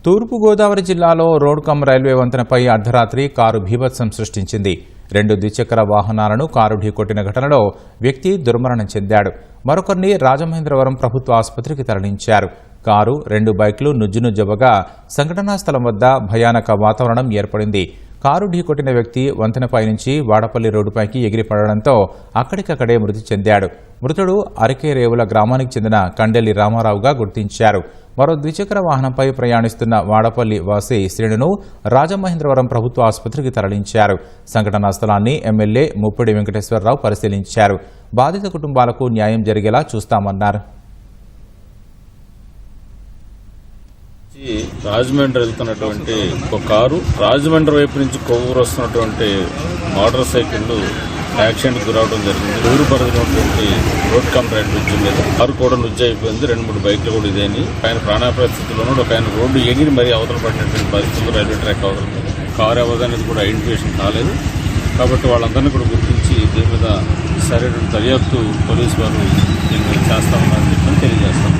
తూర్పుగోదావరి జిల్లాలో road come railway వంతెనపై అర్ధరాత్రి car బీభత్సం సృష్టించింది. 2 ద్విచక్ర వాహనాలను కారు ఢీకొట్టిన ఘటనలో వ్యక్తి దుర్మరణం చెందాడు. మరొకరిని రాజమహేంద్రవరం ప్రభుత్వ ఆసుపత్రికి తరలించారు. కారు 2 బైకులు నుజ్జునుజ్జవగా సంఘటనా స్థలం వద్ద భయానక వాతావరణం ఏర్పడింది. కారు ఢీకొట్టిన వ్యక్తి వంతెనపై నుంచి వాడపల్లి రోడ్డుపైకి ఎగిరిపడడంతో అక్కడికక్కడే మృతి చెందాడు. మృతుడు అరకేరేవుల గ్రామానికి చెందిన కండెల్లి రామారావుగా గుర్తించారు. మరో ద్విచక్ర వాహనంపై ప్రయాణిస్తున్న వాడపల్లి వాసి శ్రేణును రాజమహేంద్రవరం ప్రభుత్వ ఆసుపత్రికి తరలించారు. సంఘటనా స్థలాన్ని ఎమ్మెల్యే ముప్పిడి వెంకటేశ్వరరావు పరిశీలించారు. బాధిత కుటుంబాలకు న్యాయం జరిగేలా చూస్తామన్నారు. రాజమండ్రి వెళ్తున్నటువంటి ఒక కారు రాజమండ్రి వైపు నుంచి కొవ్వూరు వస్తున్నటువంటి మోటార్ సైకిల్ యాక్సిడెంట్ గురవడం జరిగింది. ఊరు పరిధిలో ఉన్నటువంటి రోడ్ కమ్ రైల్ బ్రిడ్జ్ మీద కారు కూడా నుజ్జు అయిపోయింది. 2-3 బైక్లు కూడా ఇదేని ఆయన ప్రాణాపాయ స్థితిలో ఒక ఆయన రోడ్డు ఎగిరి మరీ అవతల పడినటువంటి పరిస్థితులు రైల్వే ట్రాక్ అవతల కారు ఎవరిదనేది కూడా ఐడెంటిఫికేషన్ కాలేదు. కాబట్టి వాళ్ళందరినీ కూడా గుర్తించి దీని మీద సరైన దర్యాప్తు పోలీసు వారు చేస్తామని తెలియజేస్తాం.